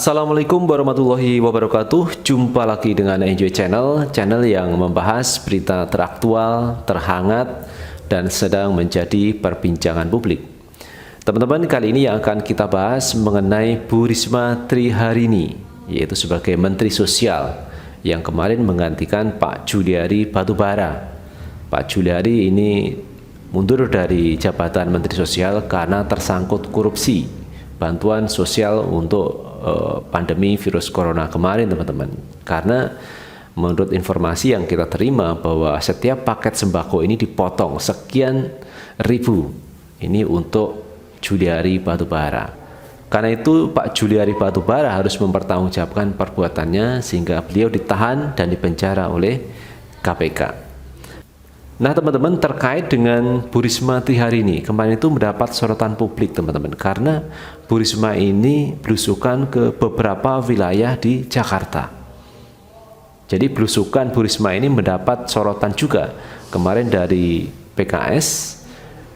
Assalamualaikum warahmatullahi wabarakatuh. Jumpa lagi dengan Enjoy Channel, channel yang membahas berita teraktual, terhangat, dan sedang menjadi perbincangan publik. Teman-teman, kali ini yang akan kita bahas mengenai Bu Risma Triharini, yaitu sebagai Menteri Sosial yang kemarin menggantikan Pak Juliari Batubara. Pak Juliari ini mundur dari jabatan Menteri Sosial karena tersangkut korupsi bantuan sosial untuk pandemi virus corona kemarin, teman-teman. Karena menurut informasi yang kita terima bahwa setiap paket sembako ini dipotong sekian ribu ini untuk Juliari Batubara. Karena itu Pak Juliari Batubara harus mempertanggungjawabkan perbuatannya sehingga beliau ditahan dan dipenjara oleh KPK. Nah, teman-teman, terkait dengan Bu Risma Triharini, kemarin itu mendapat sorotan publik, teman-teman, karena Bu Risma ini belusukan ke beberapa wilayah di Jakarta. Jadi belusukan Bu Risma ini mendapat sorotan juga kemarin dari PKS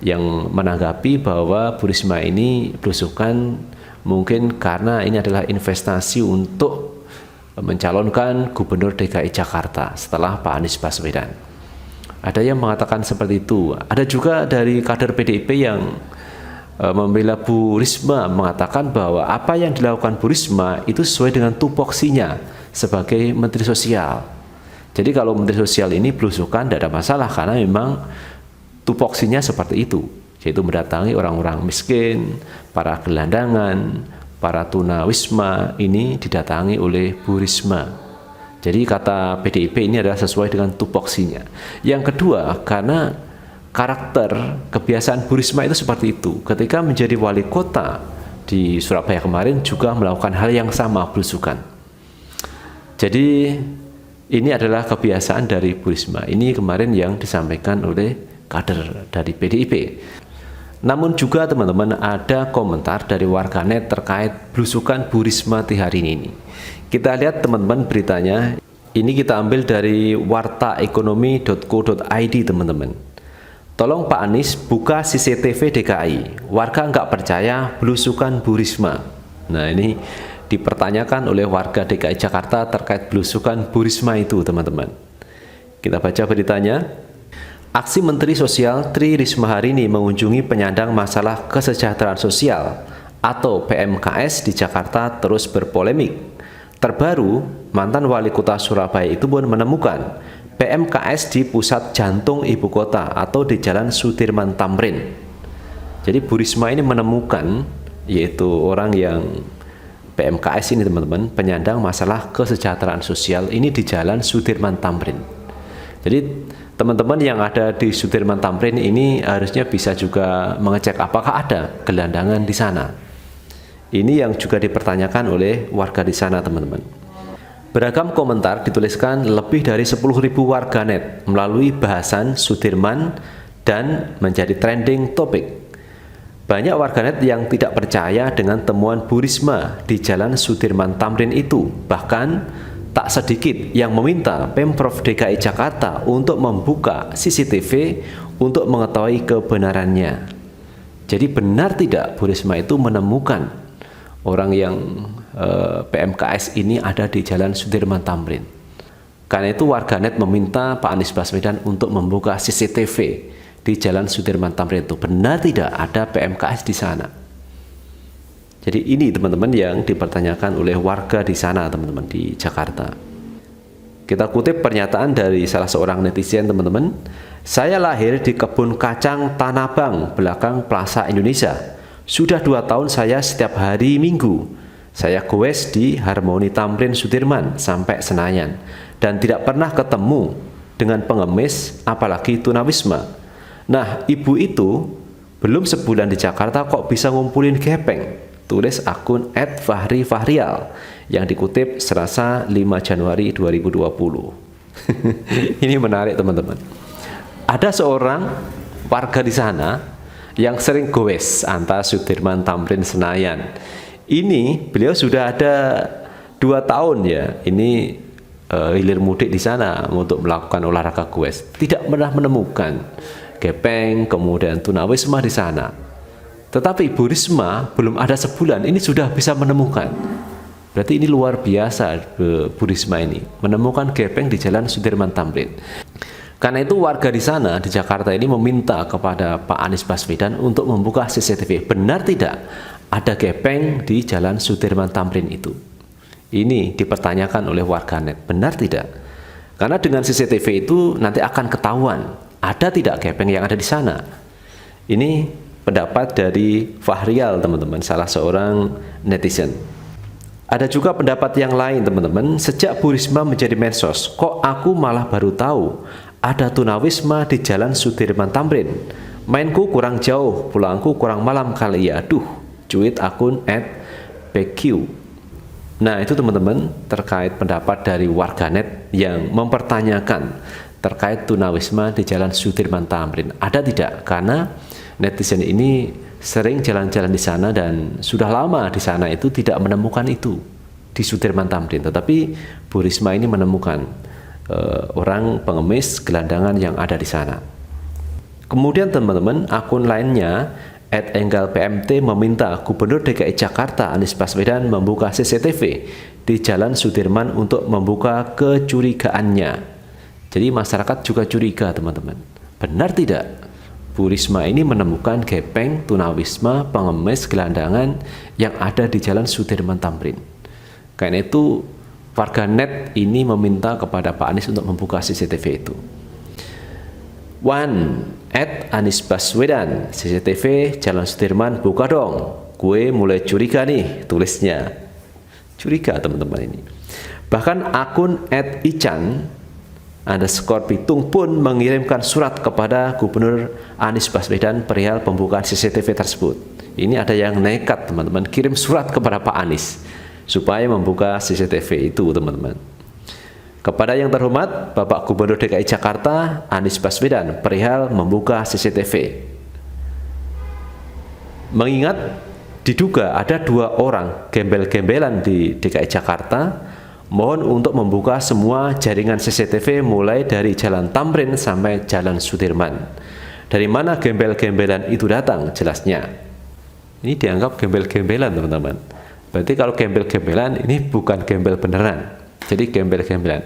yang menanggapi bahwa Bu Risma ini belusukan mungkin karena ini adalah investasi untuk mencalonkan Gubernur DKI Jakarta setelah Pak Anies Baswedan. Ada yang mengatakan seperti itu. Ada juga dari kader PDIP yang membela Bu Risma mengatakan bahwa apa yang dilakukan Bu Risma itu sesuai dengan tupoksinya sebagai Menteri Sosial. Jadi kalau Menteri Sosial ini belusukan tidak ada masalah karena memang tupoksinya seperti itu, yaitu mendatangi orang-orang miskin, para gelandangan, para tunawisma ini didatangi oleh Bu Risma. Jadi kata PDIP ini adalah sesuai dengan tupoksinya. Yang kedua, karena karakter kebiasaan Bu Risma itu seperti itu. Ketika menjadi wali kota di Surabaya kemarin juga melakukan hal yang sama, belusukan. Jadi ini adalah kebiasaan dari Bu Risma. Ini kemarin yang disampaikan oleh kader dari PDIP. Namun juga, teman-teman, ada komentar dari warganet terkait belusukan Bu Risma Triharini ini. Kita lihat, teman-teman, beritanya. Ini kita ambil dari wartaekonomi.co.id, teman-teman. Tolong Pak Anies buka CCTV DKI. Warga nggak percaya belusukan Bu Risma. Nah, ini dipertanyakan oleh warga DKI Jakarta terkait belusukan Bu Risma itu, teman-teman. Kita baca beritanya. Aksi Menteri Sosial Tri Risma hari ini mengunjungi penyandang masalah kesejahteraan sosial atau PMKS di Jakarta terus berpolemik. Terbaru, mantan wali kota Surabaya itu pun menemukan PMKS di pusat jantung ibu kota atau di Jalan Sudirman Tamrin. Jadi Bu Risma ini menemukan, yaitu orang yang PMKS ini, teman-teman, penyandang masalah kesejahteraan sosial ini di Jalan Sudirman Tamrin. Jadi teman-teman yang ada di Sudirman Tamrin ini harusnya bisa juga mengecek apakah ada gelandangan di sana. Ini yang juga dipertanyakan oleh warga di sana, teman-teman. Beragam komentar dituliskan lebih dari 10.000 warganet melalui bahasan Sudirman dan menjadi trending topik. Banyak warganet yang tidak percaya dengan temuan Bu Risma di Jalan Sudirman Tamrin itu. Bahkan tak sedikit yang meminta Pemprov DKI Jakarta untuk membuka CCTV untuk mengetahui kebenarannya. Jadi benar tidak Bu Risma itu menemukan orang yang PMKS ini ada di Jalan Sudirman Tamrin? Karena itu warganet meminta Pak Anies Baswedan untuk membuka CCTV di Jalan Sudirman Tamrin itu. Benar tidak ada PMKS di sana? Jadi ini, teman-teman, yang dipertanyakan oleh warga di sana, teman-teman, di Jakarta. Kita kutip pernyataan dari salah seorang netizen, teman-teman. Saya lahir di kebun kacang Tanabang belakang Plaza Indonesia. Sudah 2 tahun saya setiap hari Minggu saya goes di Harmoni Tamrin Sudirman sampai Senayan dan tidak pernah ketemu dengan pengemis apalagi tunawisma. Nah, ibu itu belum sebulan di Jakarta kok bisa ngumpulin gepeng, tulis akun @fahri_fahrial yang dikutip Selasa 5 Januari 2020. Ini menarik, teman-teman. Ada seorang warga di sana yang sering goes antara Sudirman Tamrin Senayan. Ini beliau sudah ada 2 tahun ya. Ini hilir mudik di sana untuk melakukan olahraga goes. Tidak pernah menemukan gepeng, kemudian tunawisma di sana. Tetapi Bu Risma belum ada sebulan ini sudah bisa menemukan. Berarti ini luar biasa Bu Risma ini menemukan gepeng di Jalan Sudirman Tamrin. Karena itu warga di sana di Jakarta ini meminta kepada Pak Anies Baswedan untuk membuka CCTV. Benar tidak ada gepeng di Jalan Sudirman Tamrin itu? Ini dipertanyakan oleh warganet. Benar tidak? Karena dengan CCTV itu nanti akan ketahuan ada tidak gepeng yang ada di sana. Ini pendapat dari Fahrial, teman-teman, salah seorang netizen. Ada juga pendapat yang lain, teman-teman. Sejak Bu Risma menjadi mensos, kok aku malah baru tahu ada tunawisma di Jalan Sudirman Tamrin. Mainku kurang jauh, pulangku kurang malam kali ya. Duh, cuit akun @pq. Nah, itu teman-teman terkait pendapat dari warganet yang mempertanyakan terkait tunawisma di Jalan Sudirman Tamrin. Ada tidak? Karena netizen ini sering jalan-jalan di sana dan sudah lama di sana itu tidak menemukan itu di Sudirman Tamrin. Tetapi Bu Risma ini menemukan orang pengemis gelandangan yang ada di sana. Kemudian teman-teman, akun lainnya @enggalpmt meminta Gubernur DKI Jakarta Anies Baswedan membuka CCTV di Jalan Sudirman untuk membuka kecurigaannya. Jadi masyarakat juga curiga, teman-teman. Benar tidak Bu Risma ini menemukan gepeng tunawisma pengemis gelandangan yang ada di Jalan Sudirman Tamrin? Karena itu warganet ini meminta kepada Pak Anies untuk membuka CCTV itu. @Anies Baswedan, CCTV Jalan Sudirman buka dong, gue mulai curiga nih, tulisnya. Curiga, teman-teman ini. Bahkan akun @ican_pitung pun mengirimkan surat kepada Gubernur Anies Baswedan perihal pembukaan CCTV tersebut. Ini ada yang nekat, teman-teman, kirim surat kepada Pak Anies supaya membuka CCTV itu, teman-teman. Kepada yang terhormat Bapak Gubernur DKI Jakarta Anies Baswedan perihal membuka CCTV. Mengingat diduga ada 2 orang gembel-gembelan di DKI Jakarta, mohon untuk membuka semua jaringan CCTV mulai dari Jalan Tamrin sampai Jalan Sudirman. Dari mana gembel-gembelan itu datang? Jelasnya. Ini dianggap gembel-gembelan, teman-teman. Berarti kalau gembel-gembelan ini bukan gembel beneran. Jadi gembel-gembelan.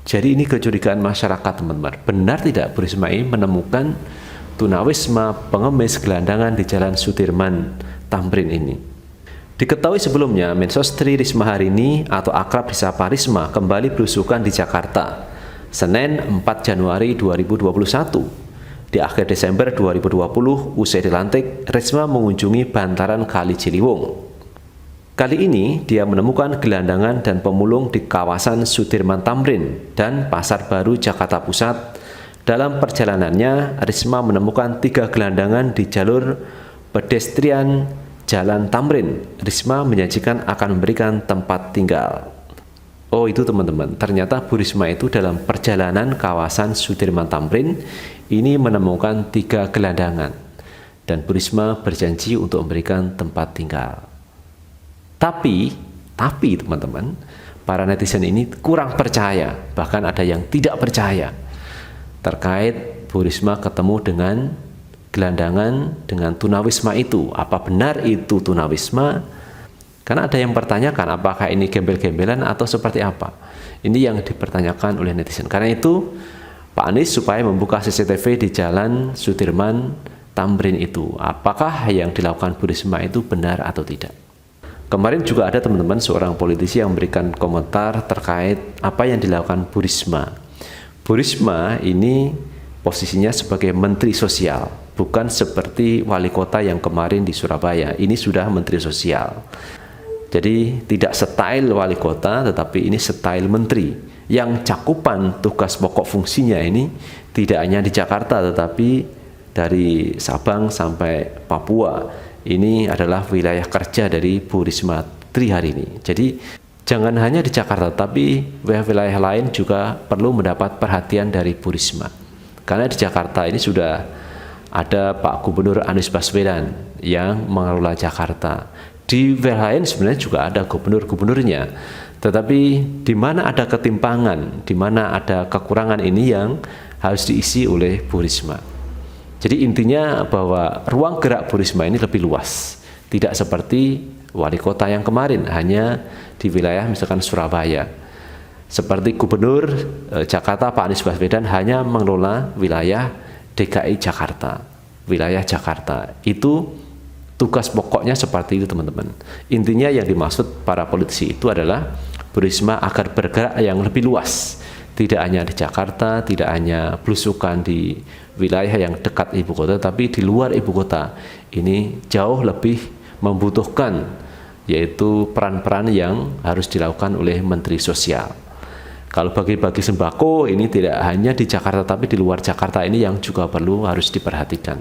Jadi ini kecurigaan masyarakat, teman-teman. Benar tidak Bu Risma ini menemukan tunawisma pengemis gelandangan di Jalan Sudirman Tamrin ini? Diketahui sebelumnya, Mensos Tri Risma hari ini atau akrab disapa Risma kembali belusukan di Jakarta Senin 4 Januari 2021. Di akhir Desember 2020, usai dilantik, Risma mengunjungi bantaran Kali Ciliwung. Kali ini dia menemukan gelandangan dan pemulung di kawasan Sudirman Tamrin dan Pasar Baru Jakarta Pusat. Dalam perjalanannya, Risma menemukan 3 gelandangan di jalur pedestrian Jalan Tamrin. Risma menjanjikan akan memberikan tempat tinggal. Oh, itu teman-teman, ternyata Bu Risma itu dalam perjalanan kawasan Sudirman Tamrin ini menemukan 3 gelandangan dan Bu Risma berjanji untuk memberikan tempat tinggal. Tapi teman-teman, para netizen ini kurang percaya, bahkan ada yang tidak percaya terkait Bu Risma ketemu dengan gelandangan dengan tunawisma itu. Apa benar itu tunawisma? Karena ada yang pertanyakan apakah ini gembel-gembelan atau seperti apa. Ini yang dipertanyakan oleh netizen. Karena itu Pak Anies supaya membuka CCTV di Jalan Sudirman Tamrin itu, apakah yang dilakukan Bu Risma itu benar atau tidak? Kemarin juga ada teman-teman seorang politisi yang memberikan komentar terkait apa yang dilakukan Bu Risma. Bu Risma ini posisinya sebagai Menteri Sosial, bukan seperti wali kota yang kemarin di Surabaya. Ini sudah Menteri Sosial. Jadi tidak style wali kota, tetapi ini style menteri yang cakupan tugas pokok fungsinya ini tidak hanya di Jakarta, tetapi dari Sabang sampai Papua. Ini adalah wilayah kerja dari Bu Risma Tri hari ini. Jadi jangan hanya di Jakarta, tapi wilayah lain juga perlu mendapat perhatian dari Bu Risma. Karena di Jakarta ini sudah ada Pak Gubernur Anies Baswedan yang mengelola Jakarta. Di wilayah lain sebenarnya juga ada gubernur-gubernurnya. Tetapi di mana ada ketimpangan, di mana ada kekurangan ini yang harus diisi oleh Bu Risma. Jadi intinya bahwa ruang gerak Bu Risma ini lebih luas, tidak seperti wali kota yang kemarin hanya di wilayah misalkan Surabaya. Seperti Gubernur Jakarta Pak Anies Baswedan hanya mengelola wilayah DKI Jakarta, wilayah Jakarta. Itu tugas pokoknya seperti itu teman-teman. Intinya yang dimaksud para politisi itu adalah Bu Risma agar bergerak yang lebih luas. Tidak hanya di Jakarta, tidak hanya belusukan di wilayah yang dekat ibu kota, tapi di luar ibu kota. Ini jauh lebih membutuhkan, yaitu peran-peran yang harus dilakukan oleh Menteri Sosial. Kalau bagi-bagi sembako ini tidak hanya di Jakarta tapi di luar Jakarta ini yang juga perlu harus diperhatikan.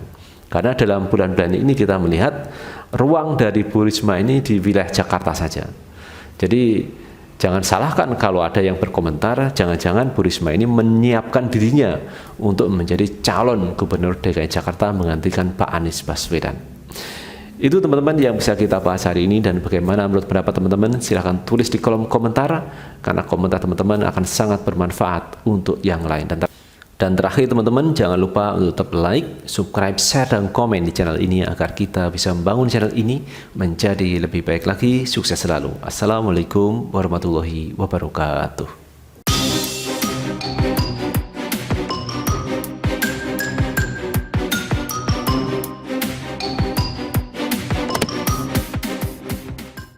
Karena dalam bulan-bulan ini kita melihat ruang dari Bu Risma ini di wilayah Jakarta saja. Jadi jangan salahkan kalau ada yang berkomentar, jangan-jangan Bu Risma ini menyiapkan dirinya untuk menjadi calon Gubernur DKI Jakarta menggantikan Pak Anies Baswedan. Itu teman-teman yang bisa kita bahas hari ini, dan bagaimana menurut pendapat teman-teman silahkan tulis di kolom komentar, karena komentar teman-teman akan sangat bermanfaat untuk yang lain. Dan terakhir teman-teman, jangan lupa untuk tetap like, subscribe, share, dan komen di channel ini agar kita bisa membangun channel ini menjadi lebih baik lagi. Sukses selalu. Assalamualaikum warahmatullahi wabarakatuh.